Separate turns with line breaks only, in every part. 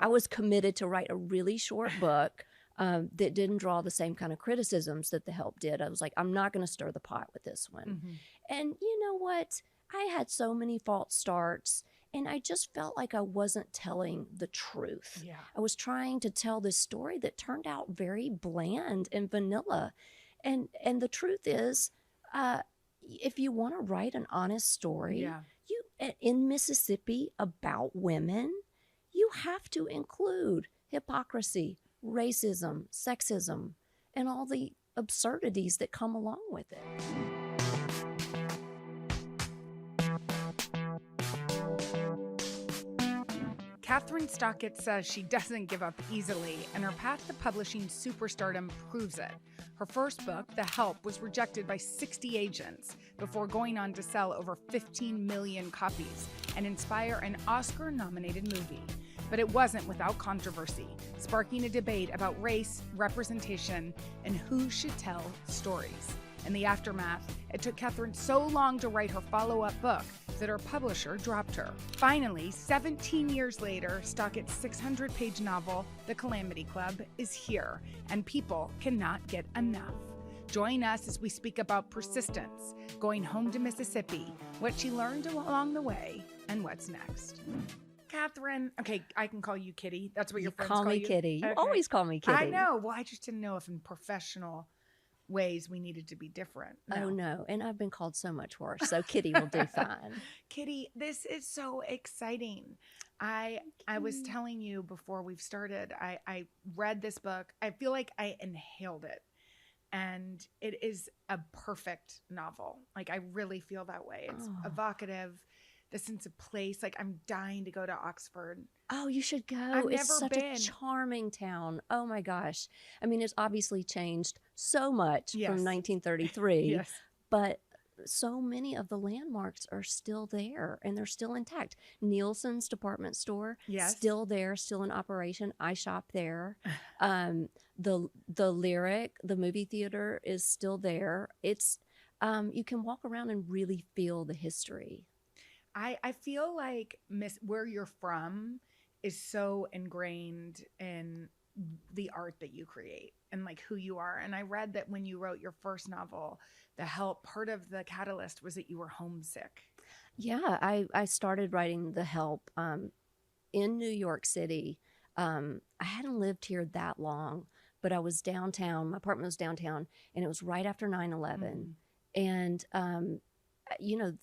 I was committed to write a really short book that didn't draw the same kind of criticisms that The Help did. I was like, I'm not going to stir the pot with this one. And you know what? I had so many false starts, and I just felt like I wasn't telling the truth.
Yeah.
I was trying to tell this story that turned out very bland and vanilla. And the truth is, if you want to write an honest story,
Yeah.
you in Mississippi about women, you have to include hypocrisy, racism, sexism, and all the absurdities that come along with it.
Kathryn Stockett says she doesn't give up easily, and her path to publishing superstardom proves it. Her first book, The Help, was rejected by 60 agents before going on to sell over 15 million copies and inspire an Oscar-nominated movie. But it wasn't without controversy, sparking a debate about race, representation, and who should tell stories. In the aftermath, it took Kathryn so long to write her follow-up book that her publisher dropped her. Finally, 17 years later, Stockett's 600-page novel, The Calamity Club, is here, and people cannot get enough. Join us as we speak about persistence, going home to Mississippi, what she learned along the way, and what's next. Kathryn, okay, I can call you Kitty. That's what your friends call you?
Call me Kitty. You
Okay.
always call me Kitty.
I know. Well, I just didn't know if in professional ways we needed to be different.
Oh, no. And I've been called so much worse, so Kitty will do fine.
Kitty, this is so exciting. I was telling you before we've started, I read this book. I feel like I inhaled it. And it is a perfect novel. Like, I really feel that way. It's evocative, the sense of place. Like, I'm dying to go to Oxford.
Oh, you should go.
I've
It's
never
such
been.
a charming town. Oh my gosh. I mean, it's obviously changed so much
Yes.
from 1933,
Yes.
but so many of the landmarks are still there and they're still intact. Nielsen's department store,
Yes.
still there, still in operation. I shop there. The Lyric, the movie theater, is still there. It's you can walk around and really feel the history.
I feel like where you're from is so ingrained in the art that you create and like who you are. And I read that when you wrote your first novel, The Help, part of the catalyst was that you were homesick.
Yeah, I started writing The Help in New York City. I hadn't lived here that long, but I was downtown. My apartment was downtown, and it was right after 9/11. And, you know,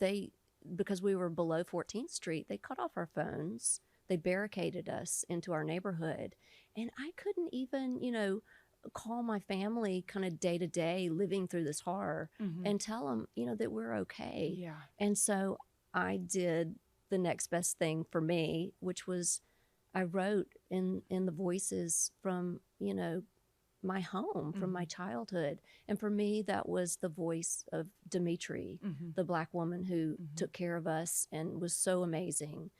because we were below 14th Street, they cut off our phones. They barricaded us into our neighborhood. And I couldn't even, you know, call my family kind of day to day living through this horror and tell them, you know, that we're okay.
Yeah.
And so I did the next best thing for me, which was I wrote in the voices from, you know, my home, from my childhood. And for me, that was the voice of Dimitri, the Black woman who took care of us and was so amazing.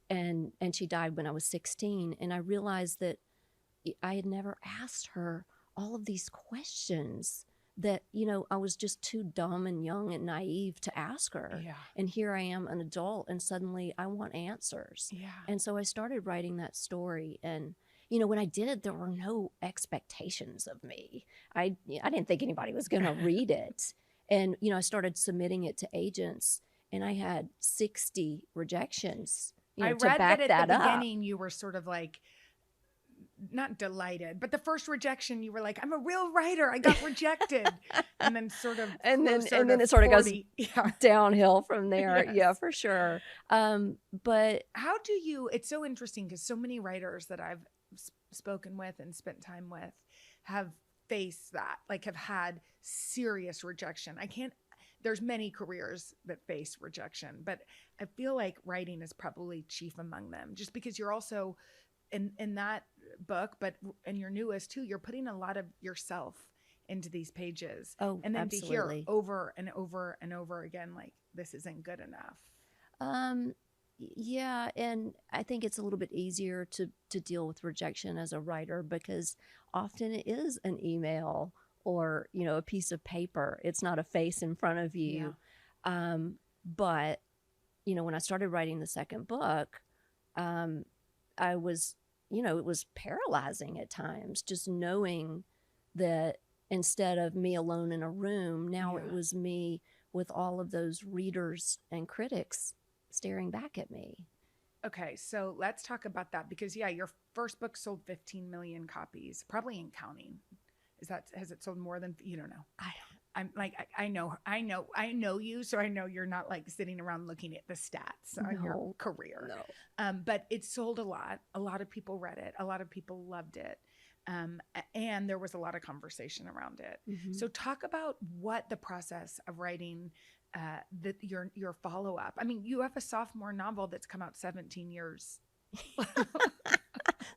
And she died when I was 16. And I realized that I had never asked her all of these questions that, you know, I was just too dumb and young and naive to ask her.
Yeah.
And here I am, an adult, and suddenly I want answers.
Yeah.
And so I started writing that story. And, you know, when I did, there were no expectations of me. I didn't think anybody was going to read it. And, you know, I started submitting it to agents, and I had 60 rejections. You know,
I
to
read
back
that at the
up.
beginning you were sort of like, not delighted, but the first rejection you were like, I'm a real writer, I got rejected. And then sort of
and then
closer
it sort of goes
40. Yeah.
downhill from there.
Yes.
Yeah, for sure. But
How do you, it's so interesting because so many writers that I've spoken with and spent time with have faced that, like have had serious rejection. There's many careers that face rejection, but I feel like writing is probably chief among them, just because you're also in that book, but in your newest too, you're putting a lot of yourself into these pages.
Oh,
and then
absolutely.
to hear over and over and over again, like, this isn't good enough.
Yeah, and I think it's a little bit easier to deal with rejection as a writer because often it is an email or, you know, a piece of paper. It's not a face in front of you. Yeah. But, you know, when I started writing the second book, I was it was paralyzing at times, just knowing that instead of me alone in a room, now it was me with all of those readers and critics staring back at me.
Okay, so let's talk about that because your first book sold 15 million copies, probably in counting. Has it sold more than, you don't know? I'm like, I know you, so I know you're not like sitting around looking at the stats on your career.
No.
But it sold a lot. A lot of people read it. A lot of people loved it. And there was a lot of conversation around it.
Mm-hmm.
So talk about what the process of writing your follow-up. I mean, you have a sophomore novel that's come out 17 years.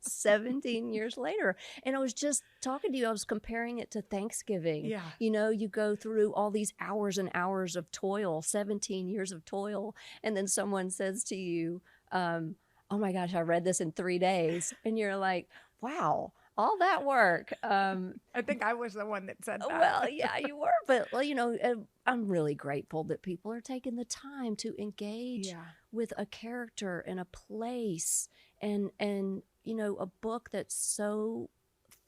17 years later. And I was just talking to you, I was comparing it to Thanksgiving.
Yeah.
You go through all these hours and hours of toil, 17 years of toil. And then someone says to you, oh my gosh, I read this in 3 days. And you're like, wow, all that work.
I think I was the one that said that.
Well, yeah, you were. But, I'm really grateful that people are taking the time to engage with a character and a place and a book that's so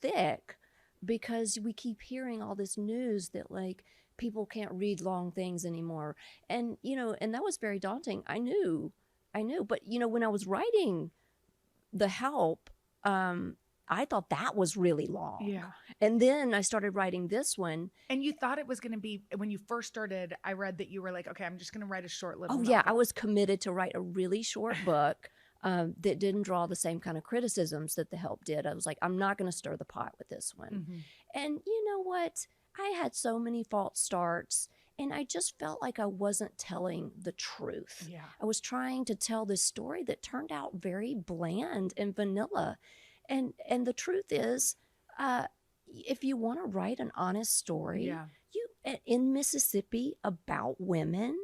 thick, because we keep hearing all this news that like people can't read long things anymore. And, and that was very daunting. I knew, but when I was writing The Help, I thought that was really long.
Yeah.
And then I started writing this one.
And you thought it was going to be, when you first started, I read that you were like, okay, I'm just going to write a short little novel.
Yeah. I was committed to write a really short book that didn't draw the same kind of criticisms that The Help did. I was like, I'm not going to stir the pot with this one.
Mm-hmm.
And you know what? I had so many false starts, and I just felt like I wasn't telling the truth.
Yeah.
I was trying to tell this story that turned out very bland and vanilla. And the truth is, if you want to write an honest story, in Mississippi about women,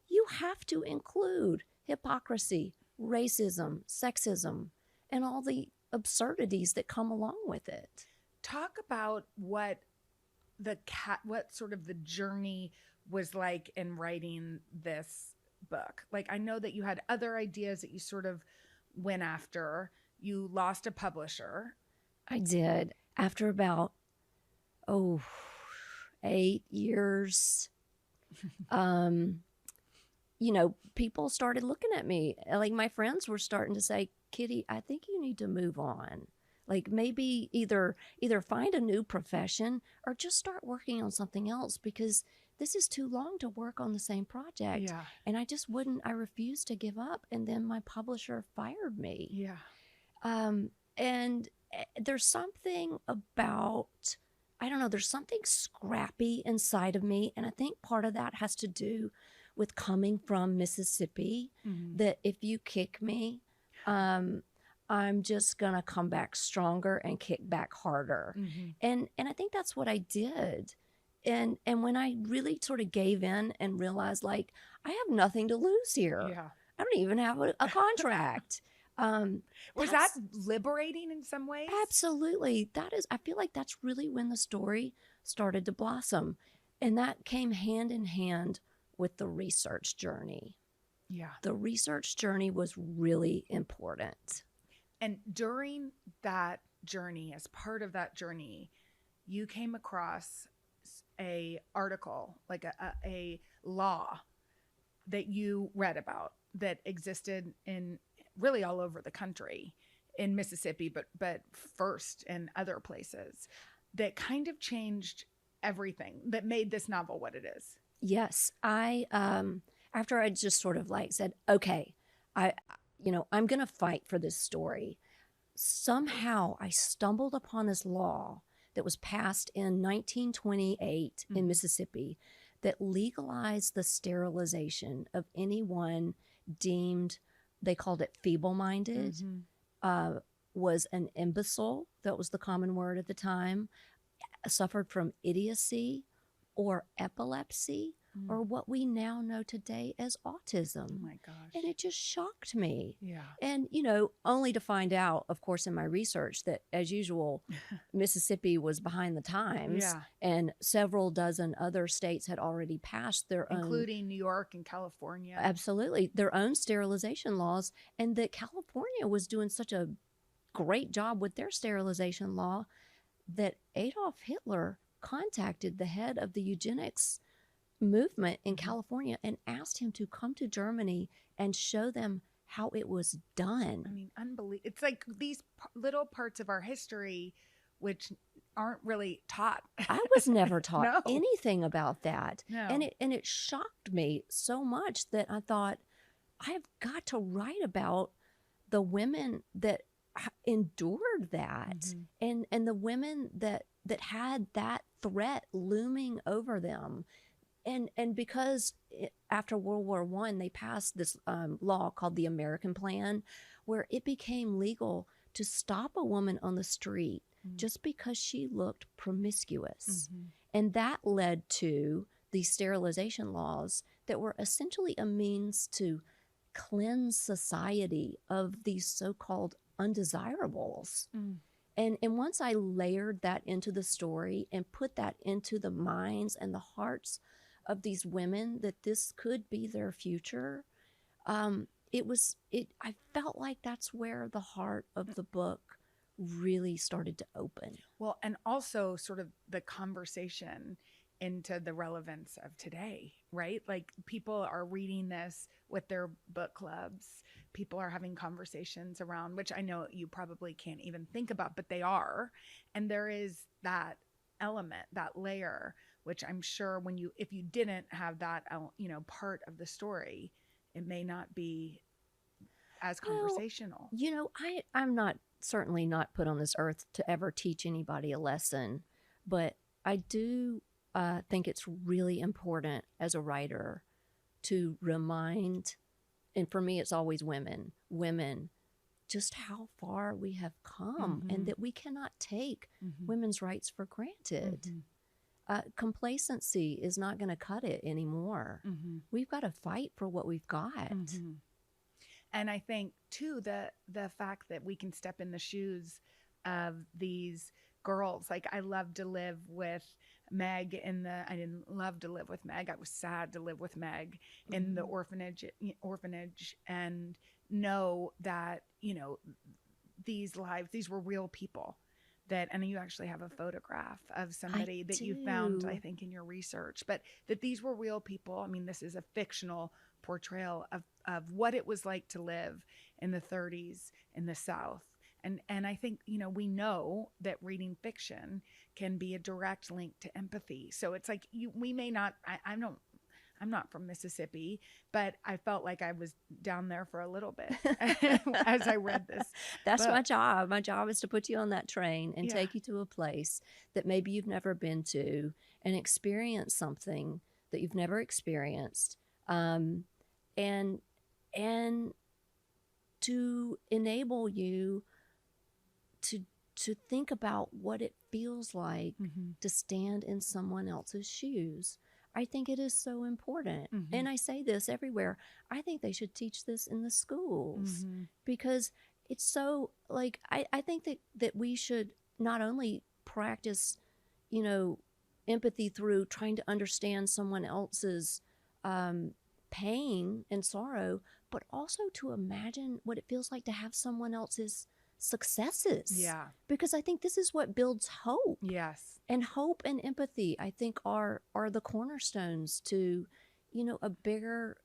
you have to include hypocrisy, racism, sexism, and all the absurdities that come along with it.
Talk about what sort of the journey was like in writing this book. Like, I know that you had other ideas that you sort of went after. You lost a publisher.
I did. After about, 8 years, people started looking at me. Like, my friends were starting to say, Kitty, I think you need to move on. Like, maybe either find a new profession or just start working on something else, because this is too long to work on the same project.
Yeah.
And I refused to give up. And then my publisher fired me.
Yeah.
And there's something about, I don't know, there's something scrappy inside of me. And I think part of that has to do with coming from Mississippi, that if you kick me, I'm just going to come back stronger and kick back harder. And I think that's what I did. And when I really sort of gave in and realized, like, I have nothing to lose here.
Yeah.
I don't even have a contract.
Was that liberating in some ways?
Absolutely. I feel like that's really when the story started to blossom. And that came hand in hand with the research journey.
Yeah.
The research journey was really important.
And during that journey, as part of that journey, you came across a article, like a law that you read about that existed in really all over the country, in Mississippi, but first in other places, that kind of changed everything, that made this novel what it is.
Yes. I, after I just sort of like said, okay, I'm going to fight for this story. Somehow I stumbled upon this law that was passed in 1928 in Mississippi that legalized the sterilization of anyone deemed, they called it feeble-minded, was an imbecile, that was the common word at the time, suffered from idiocy or epilepsy, or what we now know today as autism.
Oh my gosh.
And it just shocked me.
Yeah.
And, only to find out, of course, in my research that, as usual, Mississippi was behind the times.
Yeah.
And several dozen other states had already passed their own.
Including New York and California.
Absolutely. Their own sterilization laws. And that California was doing such a great job with their sterilization law that Adolf Hitler contacted the head of the eugenics movement in California and asked him to come to Germany and show them how it was done.
I mean, unbelievable. It's like these little parts of our history which aren't really taught.
I was never taught
No.
anything about that.
No.
And it shocked me so much that I thought, I have got to write about the women that endured that, and the women that had that threat looming over them. And because after World War I, they passed this law called the American Plan, where it became legal to stop a woman on the street just because she looked promiscuous. And that led to these sterilization laws that were essentially a means to cleanse society of these so-called undesirables. And once I layered that into the story and put that into the minds and the hearts of these women, that this could be their future, I felt like that's where the heart of the book really started to open.
Well, and also sort of the conversation into the relevance of today, right? Like people are reading this with their book clubs. People are having conversations around, which I know you probably can't even think about, but they are. And there is that element, that layer, which I'm sure if you didn't have that, part of the story, it may not be as conversational.
Well, I'm certainly not put on this earth to ever teach anybody a lesson, but I do think it's really important as a writer to remind, and for me it's always women, just how far we have come, and that we cannot take women's rights for granted. Complacency is not going to cut it anymore. We've got to fight for what we've got.
And I think too, the fact that we can step in the shoes of these girls. Like I loved to live with Meg I didn't love to live with Meg. I was sad to live with Meg in the orphanage, and know that, these lives, these were real people. And you actually have a photograph of somebody that you found, I think, in your research, but that these were real people. I mean, this is a fictional portrayal of what it was like to live in the 30s in the South. And I think, we know that reading fiction can be a direct link to empathy. So it's like we may not, I'm not from Mississippi, but I felt like I was down there for a little bit as I read this.
That's my job. My job is to put you on that train and take you to a place that maybe you've never been to and experience something that you've never experienced. And to enable you to think about what it feels like to stand in someone else's shoes. I think it is so important. And I say this everywhere. I think they should teach this in the schools because it's so like, I think that we should not only practice, empathy through trying to understand someone else's pain and sorrow, but also to imagine what it feels like to have someone else's successes.
Yeah.
Because I think this is what builds hope.
Yes.
And hope and empathy, I think, are the cornerstones to, a bigger,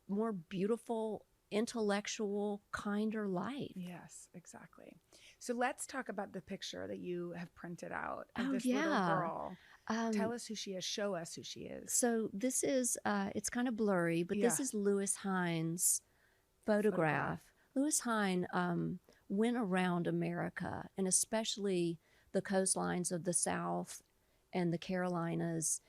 more beautiful, intellectual, kinder life.
Yes, exactly. So let's talk about the picture that you have printed out of this little girl. Tell us who she is. Show us who she is.
So this is, it's kind of blurry, but this is Lewis Hine's photograph. Lewis Hine went around America, and especially the coastlines of the South and the Carolinas,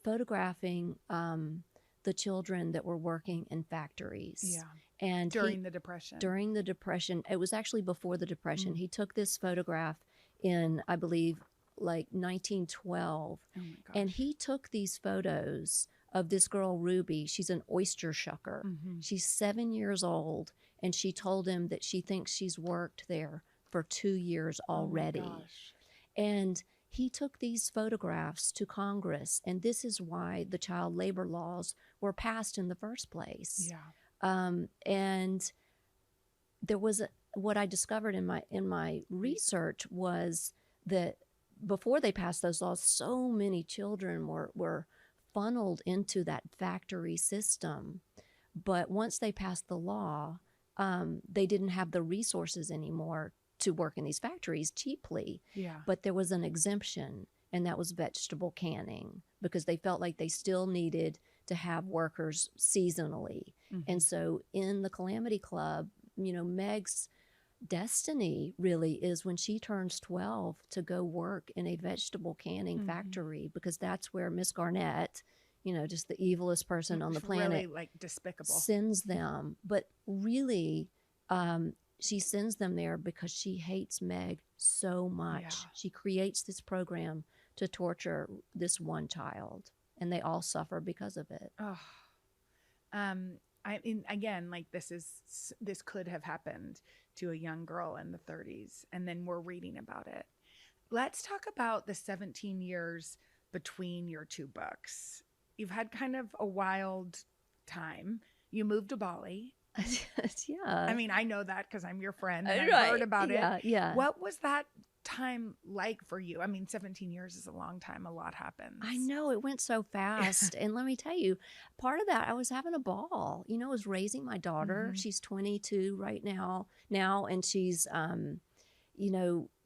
photographing the children that were working in factories.
Yeah.
And
during the Depression.
During the Depression. It was actually before the Depression. He took this photograph in, I believe, like 1912.
Oh my gosh.
And he took these photos of this girl, Ruby. She's an oyster shucker. She's 7 years old. And she told him that she thinks she's worked there for 2 years already.
Oh my gosh.
And he took these photographs to Congress. And this is why the child labor laws were passed in the first place.
Yeah.
And there was what I discovered in my research was that before they passed those laws, so many children were funneled into that factory system. But once they passed the law, they didn't have the resources anymore to work in these factories cheaply.
Yeah.
But there was an exemption, and that was vegetable canning, because they felt like they still needed to have workers seasonally. And so in the Calamity Club, Meg's destiny really is when she turns 12 to go work in a vegetable canning factory, because that's where Miss Garnett, just the evilest person on the planet,
really like despicable,
sends them. But really, she sends them there because she hates Meg so much.
Yeah.
She creates this program to torture this one child, and they all suffer because of it.
Oh, I mean, again, like this could have happened to a young girl in the 30s, and then we're reading about it. Let's talk about the 17 years between your two books. You've had kind of a wild time. You moved to Bali.
Yeah.
I mean, I know that because I'm your friend and
Right.
I've heard about
Yeah,
it.
yeah.
What was that time like for you? I mean, 17 years is a long time. A lot happens.
I know, it went so fast. And let me tell you, part of that, I was having a ball. I was raising my daughter. She's 22 right now, and she's,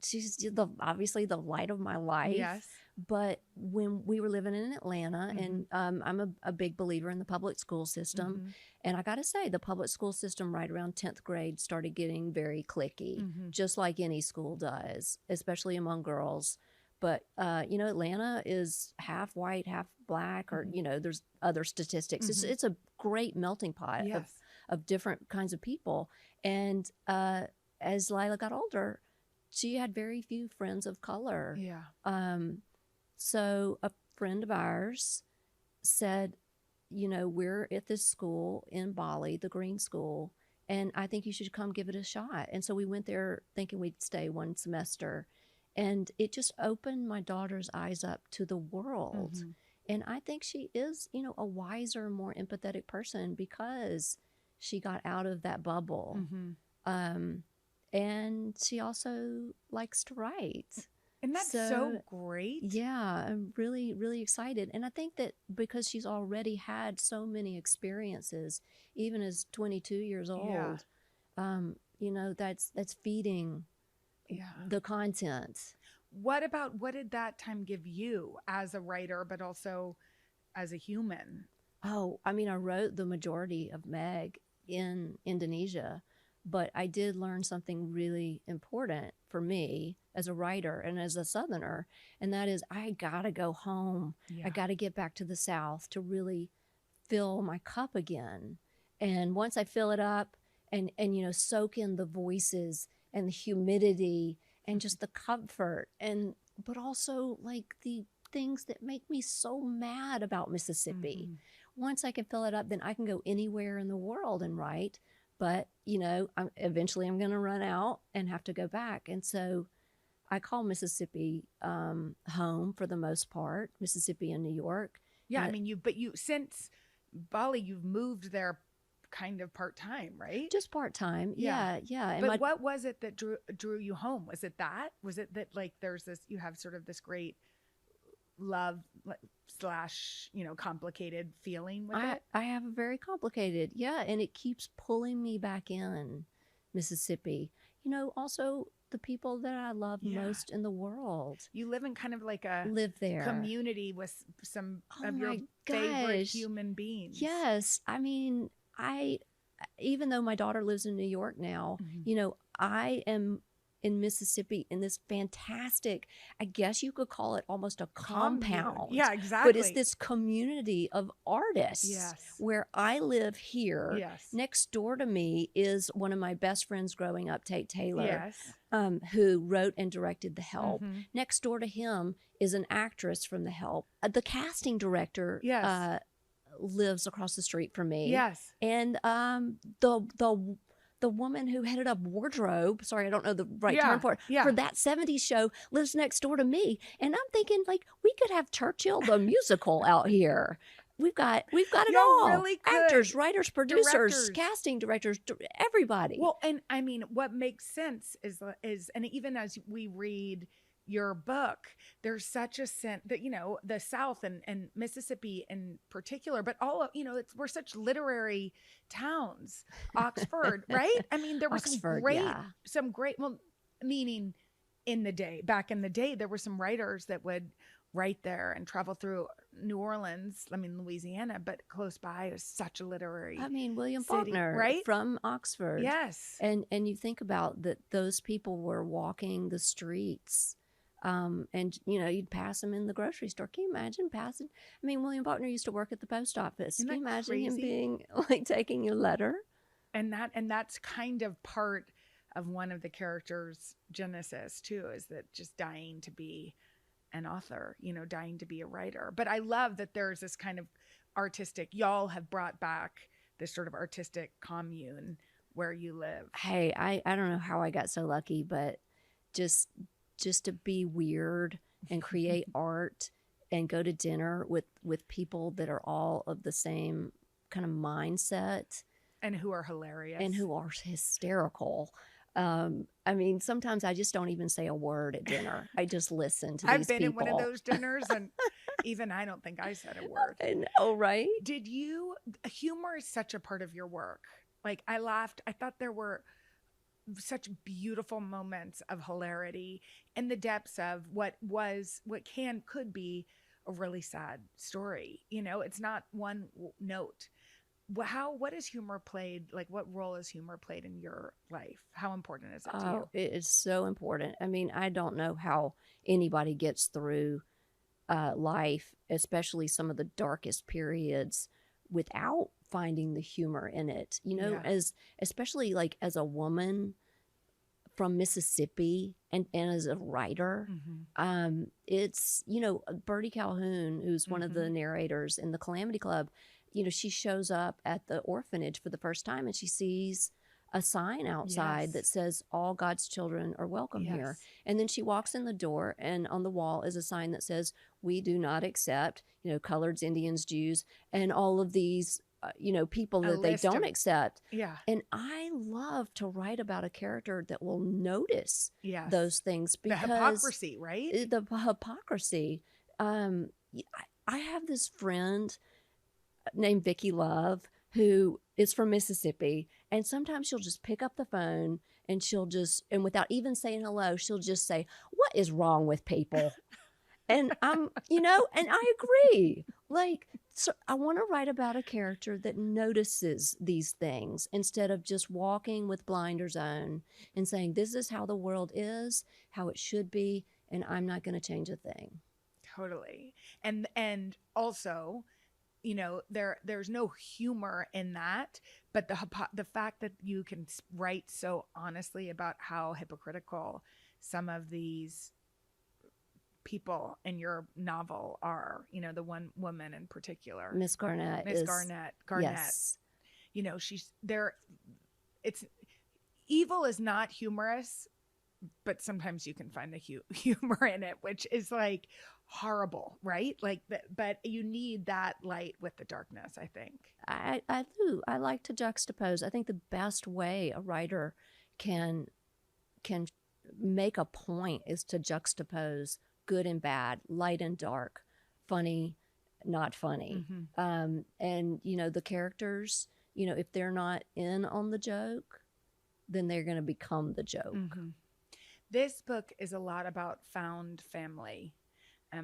she's obviously the light of my life.
Yes.
But when we were living in Atlanta, and I'm a big believer in the public school system, and I got to say, the public school system right around 10th grade started getting very cliquey, just like any school does, especially among girls. But, Atlanta is half white, half black, or, there's other statistics. It's a great melting pot of different kinds of people. And as Lila got older, she had very few friends of color.
Yeah.
So a friend of ours said, we're at this school in Bali, the Green School, and I think you should come give it a shot. And so we went there thinking we'd stay one semester. And it just opened my daughter's eyes up to the world. And I think she is, a wiser, more empathetic person because she got out of that bubble. And she also likes to write.
And that's so great.
Yeah, I'm really, really excited. And I think that because she's already had so many experiences, even as 22 years old, that's feeding the content.
What did that time give you as a writer, but also as a human?
Oh, I mean, I wrote the majority of Meg in Indonesia, but I did learn something really important for me as a writer and as a Southerner, and that is I gotta go home. I gotta get back to the South to really fill my cup again. And once I fill it up and soak in the voices and the humidity and just the comfort, but also like the things that make me so mad about Mississippi. Once I can fill it up, then I can go anywhere in the world and write. But, eventually I'm going to run out and have to go back. And so I call Mississippi home for the most part, Mississippi and New York.
Yeah, I mean, since Bali, you've moved there kind of part-time, right?
Just part-time. Yeah. And
but what was it that drew you home? Was it that like there's this, you have sort of this great love / complicated feeling with it?
I have a very complicated, and it keeps pulling me back in Mississippi. Also the people that I love most in the world.
You live in kind of like a community with some of your favorite human beings.
Yes. I mean, even though my daughter lives in New York now, I am in Mississippi in this fantastic, I guess you could call it almost a compound.
Yeah, exactly.
But it's this community of artists where I live here.
Yes.
Next door to me is one of my best friends growing up, Tate Taylor, who wrote and directed The Help. Next door to him is an actress from The Help. The casting director lives across the street from me.
Yes.
And the woman who headed up wardrobe, sorry, I don't know the right term for it, for that 70s show lives next door to me. And I'm thinking, like, we could have Churchill the musical out here. we've got it
Y'all
all.
really could.
Actors, writers, producers,
Directors.
casting directors, everybody.
Well, and I mean, what makes sense is, and even as we read your book, there's such a sense that, you know, the South and Mississippi in particular, but all of, you know, we're such literary towns. Oxford, right? I mean, there were
Oxford,
some great, well, meaning back in the day, there were some writers that would write there and travel through New Orleans, I mean, Louisiana, but close by is such a literary
William
city,
Faulkner,
right?
from Oxford.
Yes.
And you think about that, those people were walking the streets. And, you know, you'd pass him in the grocery store. Can you imagine passing? I mean, William Faulkner used to work at the post office.
Isn't
Can you
that
imagine him
crazy?
being like taking your letter?
And that's kind of part of one of the characters' genesis too, is that just dying to be an author, you know, dying to be a writer. But I love that there's this kind of artistic, y'all have brought back this sort of artistic commune where you live.
Hey, I don't know how I got so lucky, but just to be weird and create art and go to dinner with people that are all of the same kind of mindset
and who are hilarious
and who are hysterical. I mean, sometimes I just don't even say a word at dinner. I just listen to these
I've been
people.
at one of those dinners, and even I don't think I said a word.
I know, right?
Humor is such a part of your work. Like, I laughed. I thought there were such beautiful moments of hilarity in the depths of what could be a really sad story. You know, it's not one note. What is humor played? Like, what role is humor played in your life? How important is it to you?
It is so important. I mean, I don't know how anybody gets through life, especially some of the darkest periods, without finding the humor in it. You know, especially like as a woman from Mississippi and as a writer, it's, you know, Bertie Calhoun, who's one of the narrators in the Calamity Club. You know, she shows up at the orphanage for the first time and she sees a sign outside that says all God's children are welcome here. And then she walks in the door and on the wall is a sign that says, we do not accept, you know, coloreds, Indians, Jews, and all of these, you know, people that they don't accept. And I love to write about a character that will notice those things, because
the hypocrisy, right?
The hypocrisy. I have this friend named Vicky Love who is from Mississippi, and sometimes she'll just pick up the phone and and without even saying hello, she'll just say, what is wrong with people? And you know, and I agree. Like, so I want to write about a character that notices these things instead of just walking with blinders on and saying, this is how the world is, how it should be, and I'm not going to change a thing.
Totally. And also, you know, there's no humor in that, but the fact that you can write so honestly about how hypocritical some of these people in your novel are, you know, the one woman in particular,
Miss Garnett. Yes.
You know, she's there. It's evil is not humorous, but sometimes you can find the humor in it, which is like horrible, right? Like, but you need that light with the darkness, I think.
I do. I like to juxtapose. I think the best way a writer can make a point is to juxtapose good and bad, light and dark, funny, not funny. And, you know, the characters, you know, if they're not in on the joke, then they're going to become the joke.
This book is a lot about found family.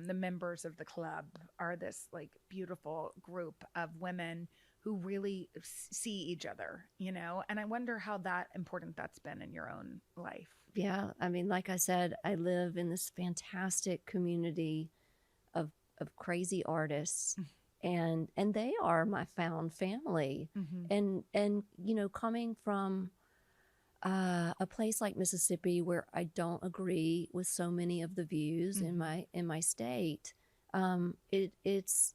The members of the club are this like beautiful group of women who really see each other, you know, and I wonder how important that's been in your own life.
Yeah. I mean, like I said, I live in this fantastic community of crazy artists, and they are my found family. And, you know, coming from a place like Mississippi, where I don't agree with so many of the views in my state, it's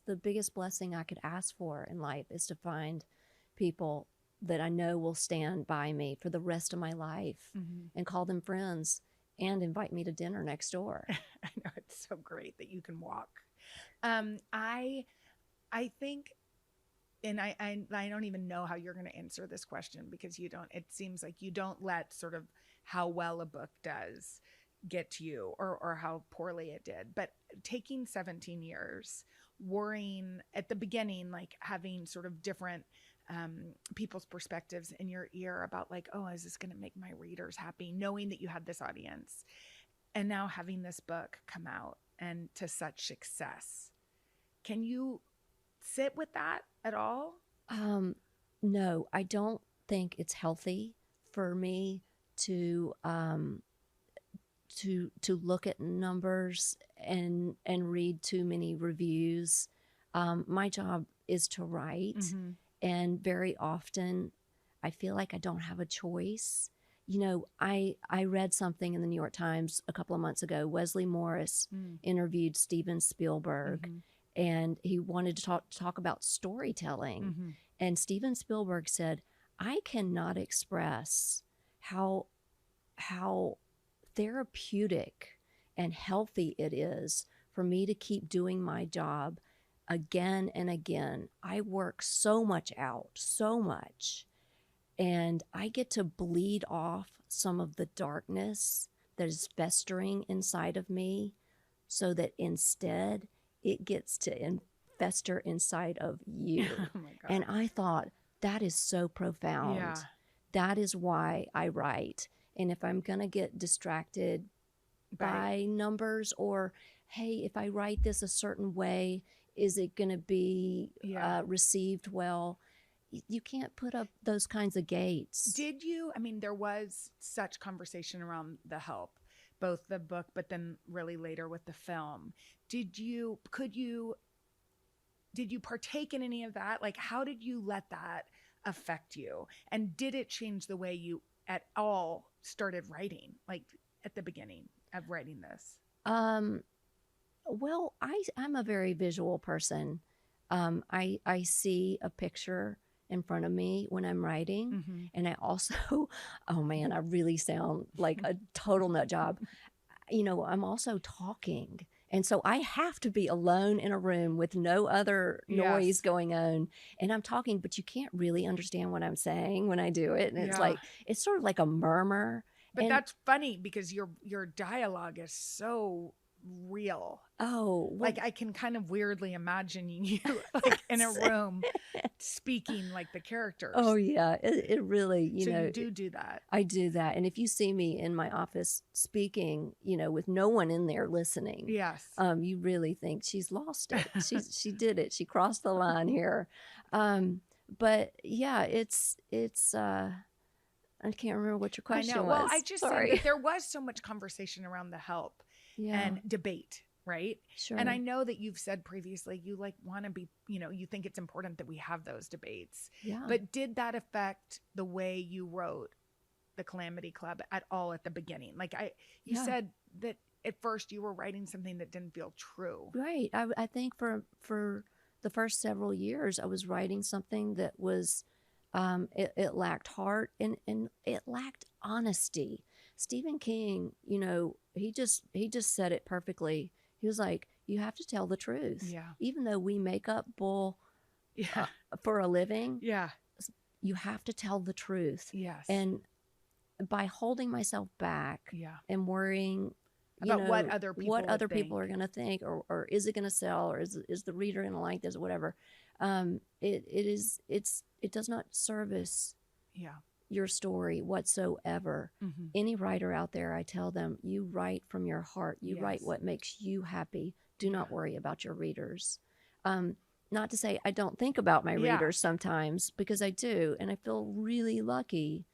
the biggest blessing I could ask for in life, is to find people that I know will stand by me for the rest of my life, and call them friends and invite me to dinner next door.
I know, it's so great that you can walk I think, and I don't even know how you're going to answer this question because it seems like you don't let sort of how well a book does get to you or how poorly it did. But taking 17 years, worrying at the beginning, like having sort of different people's perspectives in your ear about like, oh, is this going to make my readers happy? Knowing that you had this audience and now having this book come out and to such success. Can you sit with that at all?
No, I don't think it's healthy for me to look at numbers and read too many reviews. My job is to write,
Mm-hmm.
and very often I feel like I don't have a choice. You know, I read something in the New York Times a couple of months ago. Wesley Morris interviewed Steven Spielberg,
Mm-hmm.
and he wanted to talk about storytelling.
Mm-hmm.
And Steven Spielberg said, I cannot express how therapeutic and healthy it is for me to keep doing my job again and again. I work so much out, so much, and I get to bleed off some of the darkness that is festering inside of me so that instead it gets to fester inside of you.
Oh my God.
And I thought, that is so profound.
Yeah.
That is why I write. And if I'm going to get distracted by numbers, or, hey, if I write this a certain way, is it going to be received well? You can't put up those kinds of gates.
Did you? I mean, there was such conversation around The Help, both the book, but then really later with the film. Did you partake in any of that? Like, how did you let that affect you? And did it change the way you at all started writing, like at the beginning of writing this?
Well, I'm a very visual person. I see a picture in front of me when I'm writing.
Mm-hmm.
And I also, oh man, I really sound like a total nut job. You know, I'm also talking. And so I have to be alone in a room with no other noise going on. And I'm talking, but you can't really understand what I'm saying when I do it. And it's like, it's sort of like a murmur.
But that's funny because your dialogue is so real.
Oh, well,
like I can kind of weirdly imagine you like in a room speaking like the characters.
Oh yeah, it really, you know.
You do that.
I do that, and if you see me in my office speaking, you know, with no one in there listening,
yes,
you really think she's lost it. She did it. She crossed the line here. But yeah, it's. I can't remember what your question was.
Well, I just said that there was so much conversation around The Help and debate, right?
Sure.
And I know that you've said previously you like want to be, you know, you think it's important that we have those debates.
Yeah.
But did that affect the way you wrote the Calamity Club at all at the beginning? Like you said that at first you were writing something that didn't feel true.
Right. I think for the first several years I was writing something that was it lacked heart and it lacked honesty. Stephen King, you know, he just said it perfectly. He was like, you have to tell the truth.
Yeah.
Even though we make up bull for a living, you have to tell the truth.
Yes.
And by holding myself back and worrying
about what other
people are going to think, or is it going to sell, or is the reader going to like this or whatever, it does not service your story whatsoever.
Mm-hmm.
Any writer out there, I tell them, you write from your heart. You write what makes you happy. Do not worry about your readers. Not to say I don't think about my readers sometimes, because I do, and I feel really lucky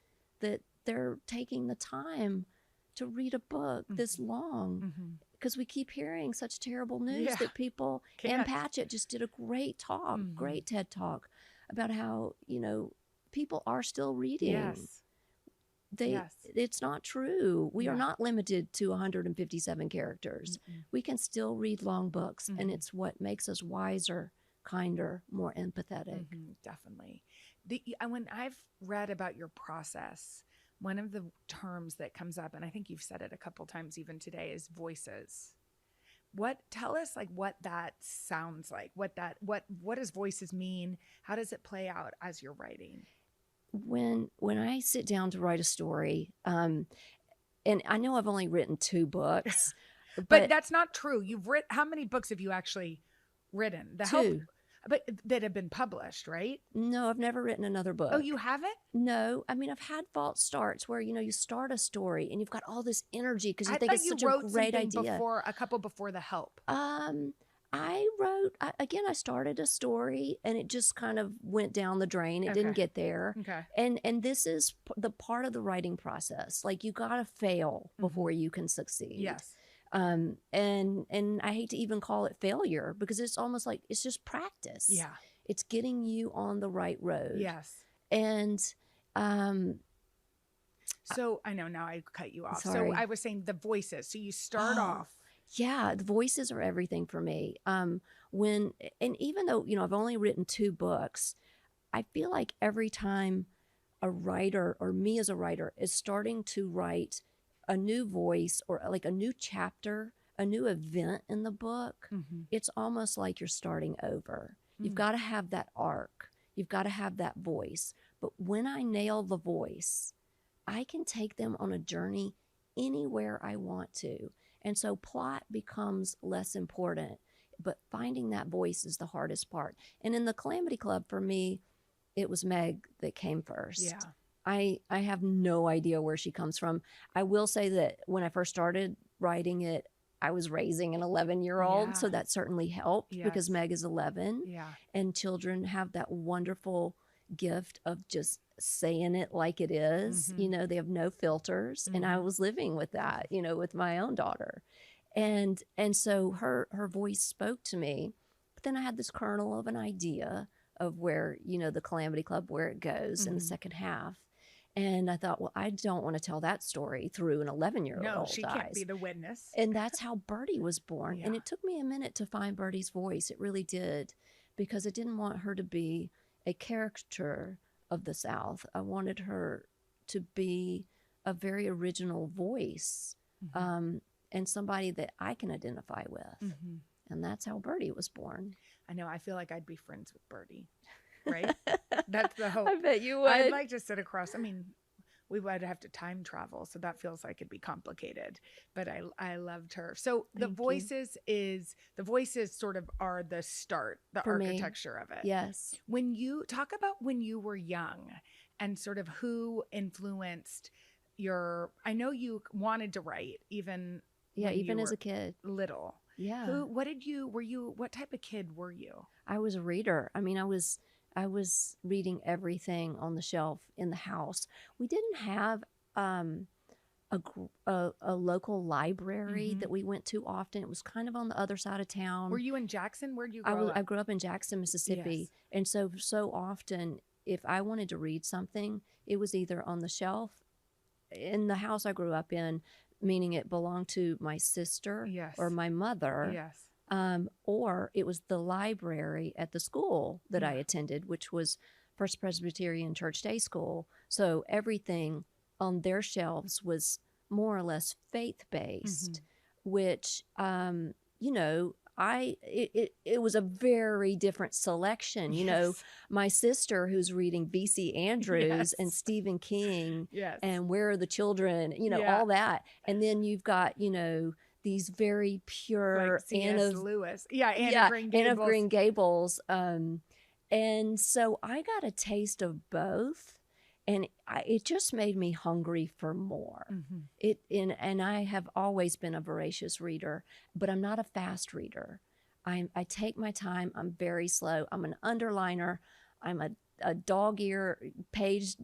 that they're taking the time to read a book this long, because we keep hearing such terrible news that people, and Patchett just did a great talk, great TED talk about how, you know, people are still reading. It's not true. We are not limited to 157 characters. We can still read long books, and it's what makes us wiser, kinder, more empathetic.
Definitely. When I've read about your process, one of the terms that comes up, and I think you've said it a couple times even today, is voices. tell us like what that sounds like, what does voices mean? How does it play out as you're writing?
When I sit down to write a story, and I know I've only written 2 books,
but that's not true. You've written, how many books have you actually written? The
2.
Help, but that have been published, right?
No, I've never written another book.
Oh, you haven't?
No, I mean, I've had false starts where, you start a story and you've got all this energy because you
I
think
thought
it's
you
such a
wrote
great
something
idea.
a couple before The Help.
I wrote, I started a story and it just kind of went down the drain. It didn't get there.
Okay.
And this is the part of the writing process. Like, you got to fail before you can succeed.
Yes.
And I hate to even call it failure because it's almost like it's just practice.
Yeah.
It's getting you on the right road.
Yes.
And
so I know now I cut you off.
Sorry.
So I was saying the voices. So you start off.
Yeah, the voices are everything for me. And even though, I've only written 2 books, I feel like every time a writer or me as a writer is starting to write a new voice or like a new chapter, a new event in the book, it's almost like you're starting over. You've got to have that arc. You've got to have that voice. But when I nail the voice, I can take them on a journey anywhere I want to. And so plot becomes less important, but finding that voice is the hardest part. And in the Calamity Club, for me, it was Meg that came first.
Yeah.
I have no idea where she comes from. I will say that when I first started writing it, I was raising an 11-year-old.
Yeah.
So that certainly helped because Meg is 11.
Yeah.
And children have that wonderful gift of just saying it like it is. They have no filters. And I was living with that, with my own daughter. And so her voice spoke to me. But then I had this kernel of an idea of where, the Calamity Club, where it goes in the second half. And I thought, well, I don't want to tell that story through an 11-year-old.
No, she can't be the witness.
And that's how Birdie was born.
Yeah.
And it took me a minute to find Birdie's voice. It really did, because I didn't want her to be a caricature of the South. I wanted her to be a very original voice, and somebody that I can identify with. And that's how Birdie was born.
I know. I feel like I'd be friends with Birdie, right? That's the hope.
I bet you would.
I'd like to sit across. I mean, we would have to time travel, so that feels like it'd be complicated. But I loved her. So the voices sort of are the start, the architecture of it.
Yes.
When you talk about when you were young and sort of who influenced I know you wanted to write even
as a kid,
little.
Yeah.
What type of kid were you?
I was a reader. I mean, I was reading everything on the shelf in the house. We didn't have a local library that we went to often. It was kind of on the other side of town.
Were you in Jackson? Where did you grow up?
I grew up in Jackson, Mississippi. Yes. And so often, if I wanted to read something, it was either on the shelf in the house I grew up in, meaning it belonged to my sister or my mother.
Yes.
Or it was the library at the school that I attended, which was First Presbyterian Church Day School. So everything on their shelves was more or less faith-based, which, it was a very different selection. My sister, who's reading V.C. Andrews and Stephen King and Where Are the Children, all that. And then you've got, these very pure
like C.S. Lewis. Anne of
Green Gables. And so I got a taste of both, and it just made me hungry for more. And I have always been a voracious reader, but I'm not a fast reader. I take my time. I'm very slow. I'm an underliner. I'm a dog ear page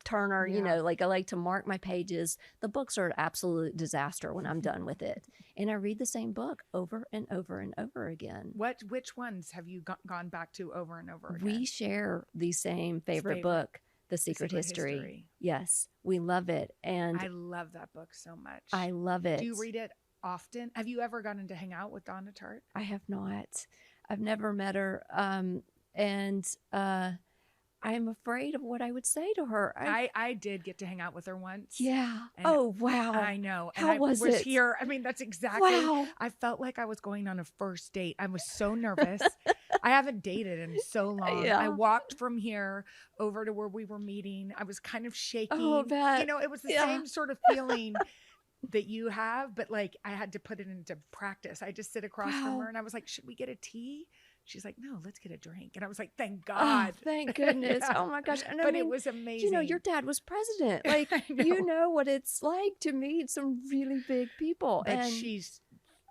turner, like I like to mark my pages. The books are an absolute disaster when I'm done with it. And I read the same book over and over and over again.
Which ones have you gone back to over and over again?
We share the same favorite book, The Secret History. Yes, we love it. And
I love that book so much.
I love it.
Do you read it often? Have you ever gotten to hang out with Donna Tartt? I
have not. I've never met her. I'm afraid of what I would say to her.
I did get to hang out with her once.
Yeah.
And
Oh, wow.
I know. And
How
I
was it?
here. I mean, that's exactly.
Wow.
I felt like I was going on a first date. I was so nervous. I haven't dated in so long.
Yeah.
I walked from here over to where we were meeting. I was kind of shaking.
Oh, that.
You know, it was the same sort of feeling that you have, but like I had to put it into practice. I just sit across from her and I was like, should we get a tea? She's like, no, let's get a drink. And I was like, thank God.
Oh, thank goodness.
Yeah.
Oh my gosh. And
but it was amazing.
You know, your dad was president. Like, you know what it's like to meet some really big people.
But
and
she's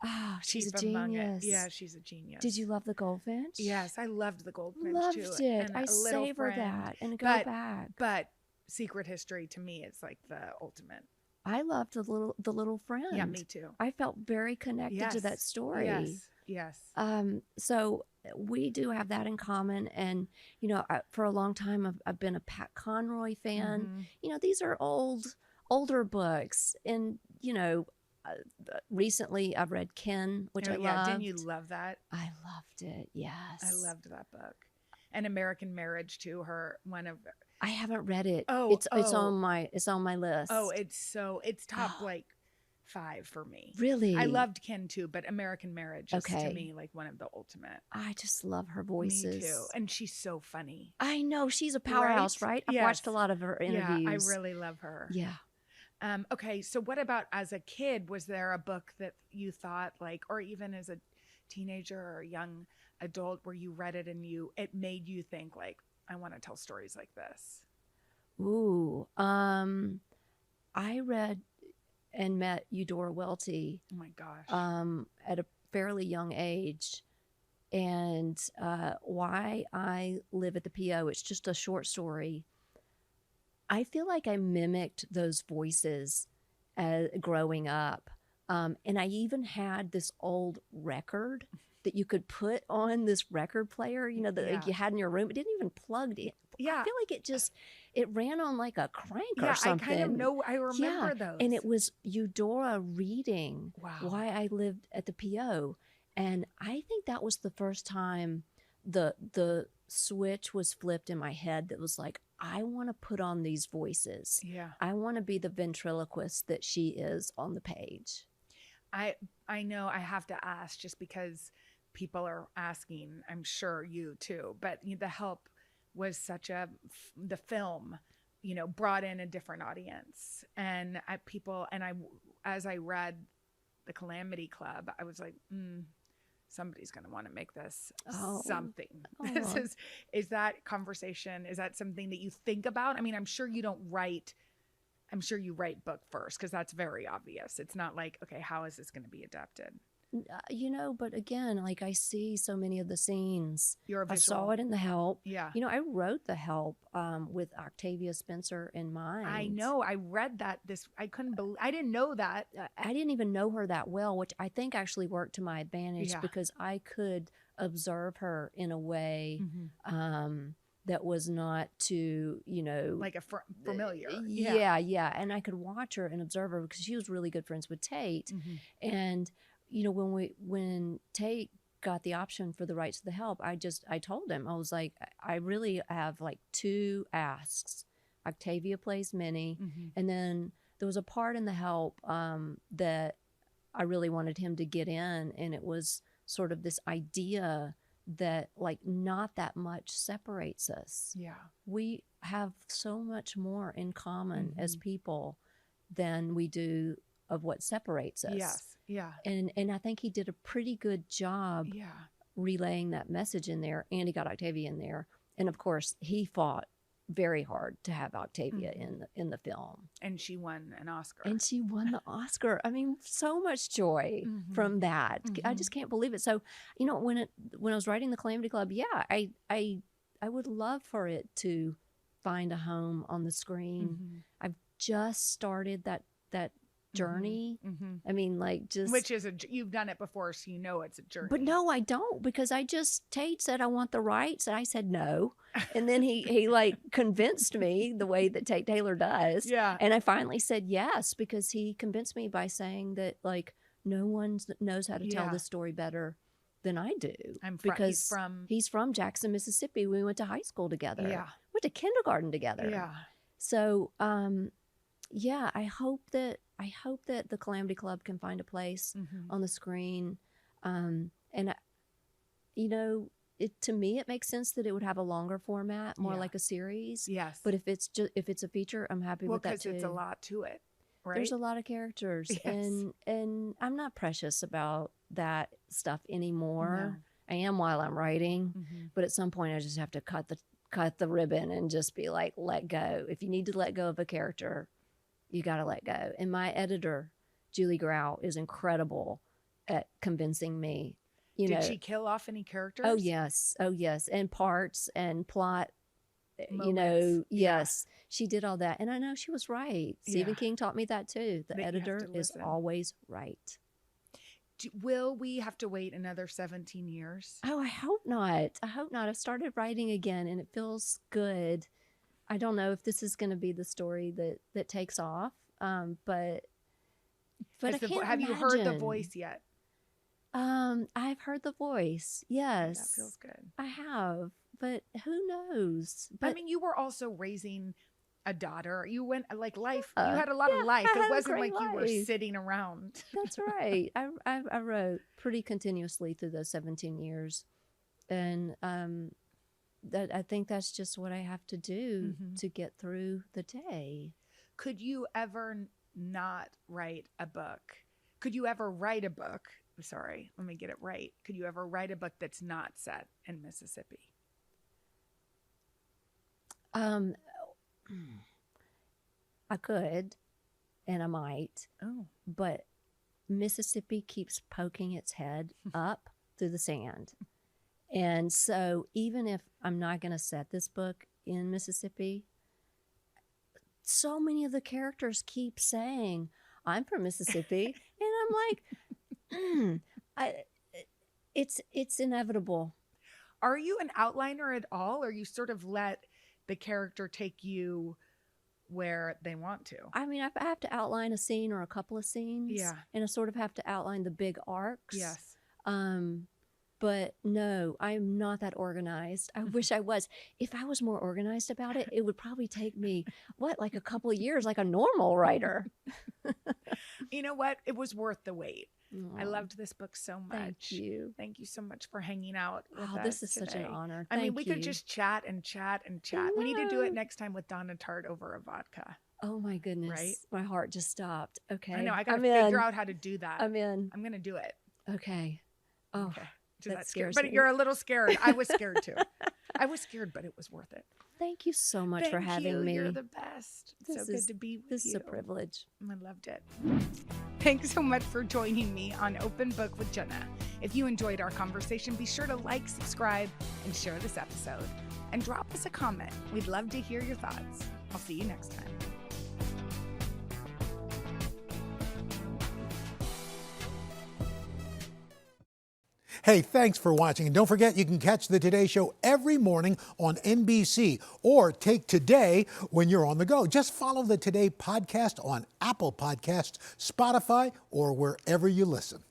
a genius.
Yeah, she's a genius.
Did you love the goldfinch?
Yes, I loved the goldfinch
loved
too.
it.
And
I savor that and go back.
But Secret History to me is like the ultimate.
I loved the little friend.
Yeah, me too.
I felt very connected to that story.
Yes.
So we do have that in common. And, you know, for a long time, I've been a Pat Conroy fan.
Mm-hmm.
You know, these are older books. And, you know, recently I've read Ken, which I loved.
Didn't you love that?
I loved it. Yes.
I loved that book. And American Marriage too.
I haven't read it.
Oh,
it's on my list.
Oh, it's top like 5 for me.
Really?
I loved Ken too, but American Marriage is
Okay.
to me like one of the ultimate.
I just love her voices.
Me too. And she's so funny.
I know. She's a powerhouse, right? I've watched a lot of her interviews.
Yeah, I really love her.
Yeah.
Okay, so what about as a kid? Was there a book that you thought like, or even as a teenager or a young adult where you read it and it made you think like, I want to tell stories like this?
Ooh. I read and met Eudora Welty.
Oh my gosh.
At a fairly young age. And Why I Live at the PO. It's just a short story. I feel like I mimicked those voices growing up. And I even had this old record that you could put on this record player, you know, that you had in your room. It didn't even plug in.
Yeah.
I feel like it ran on like a crank or something.
I kind of know. I remember those.
And it was Eudora reading Why I Lived at the PO. And I think that was the first time the switch was flipped in my head that was like, I want to put on these voices.
Yeah.
I want to be the ventriloquist that she is on the page.
I know I have to ask just because people are asking, I'm sure you too, but The Help was such the film, you know, brought in a different audience. And as I read the Calamity Club, I was like, somebody's going to want to make this something. This is that conversation? Is that something that you think about? I mean, I'm sure you write book first because that's very obvious. It's not like, okay, how is this going to be adapted?
You know, but again, like I see so many of the scenes.
I
saw it in The Help.
Yeah.
You know, I wrote The Help with Octavia Spencer in mind.
I know. I read that. I didn't know that.
I didn't even know her that well, which I think actually worked to my advantage because I could observe her in a way that was not too, you know,
like a familiar.
Yeah. And I could watch her and observe her because she was really good friends with Tate. And, you know, when Tate got the option for the rights to The Help, I told him, I was like, I really have like 2 asks. Octavia plays Minnie. And then there was a part in The Help that I really wanted him to get in. And it was sort of this idea that like not that much separates us.
Yeah.
We have so much more in common as people than we do of what separates us.
Yes. Yeah.
And I think he did a pretty good job relaying that message in there, and he got Octavia in there. And of course, he fought very hard to have Octavia in the film.
And she won an Oscar.
And she won the Oscar. I mean, so much joy from that. I just can't believe it. So, you know, when I was writing the Calamity Club, I would love for it to find a home on the screen. I've just started that journey. I mean, like
which is you've done it before, so you know it's a journey.
But no, I don't, because Tate said I want the rights, and I said no, and then he like convinced me the way that Tate Taylor does.
Yeah.
And I finally said yes, because he convinced me by saying that like no one knows how to tell this story better than I do.
Because
he's from Jackson, Mississippi. We went to high school together.
Yeah.
went to kindergarten together.
Yeah.
So, yeah, I hope that the Calamity Club can find a place on the screen. And you know, to me, it makes sense that it would have a longer format, more like a series.
Yes.
But if it's a feature, I'm happy with that too.
Because it's a lot to it, right?
There's a lot of characters,
Yes.
and I'm not precious about that stuff anymore.
No.
I am while I'm writing, but at some point I just have to cut the ribbon and just be like, let go. If you need to let go of a character, you got to let go. And my editor, Julie Grau, is incredible at convincing me.
Did she kill off any characters?
Oh yes, and parts and plot.
Moments.
Yes, she did all that, and I know she was right. Stephen King taught me that too. The editor is always right.
Will we have to wait another 17 years?
Oh, I hope not. I've started writing again, and it feels good. I don't know if this is going to be the story that takes off, but I can't
have you heard The Voice yet?
I've heard The Voice. Yes,
that feels good.
I have, but who knows? But
I mean, you were also raising a daughter. You went like life. You had a lot of life. It wasn't like you were sitting around.
That's right. I wrote pretty continuously through those 17 years, and that I think that's just what I have to do to get through the day.
Could you ever not write a book? Could you ever write a book? Sorry, let me get it right. Could you ever write a book that's not set in Mississippi?
I could, and I might.
Oh,
but Mississippi keeps poking its head up through the sand. And so even if I'm not going to set this book in Mississippi, so many of the characters keep saying, I'm from Mississippi. And I'm like, it's inevitable.
Are you an outliner at all, or you sort of let the character take you where they want to?
I mean, I have to outline a scene or a couple of scenes.
Yeah.
And I sort of have to outline the big arcs.
Yes.
But no, I'm not that organized. I wish I was. If I was more organized about it, it would probably take me, like a couple of years, like a normal writer.
You know what? It was worth the wait.
Aww.
I loved this book so much.
Thank you.
Thank you so much for hanging out with us
This is
today.
such an honor.
I mean, we could just chat and chat and chat. We need to do it next time with Donna Tartt over a vodka.
Oh my goodness.
Right?
My heart just stopped. Okay.
I know. I got to figure out how to do that.
I'm in.
I'm going to do it.
Okay. Oh,
okay.
that scares
me. But you're a little scared. I was scared too. I was scared, but it was worth it.
Thank you so much for having me.
You're the best. It's so good to be with you.
This is a privilege.
I loved it. Thanks so much for joining me on Open Book with Jenna. If you enjoyed our conversation, be sure to like, subscribe, and share this episode. And drop us a comment. We'd love to hear your thoughts. I'll see you next time.
Hey, thanks for watching. And don't forget, you can catch the Today Show every morning on NBC or take Today when you're on the go. Just follow the Today podcast on Apple Podcasts, Spotify, or wherever you listen.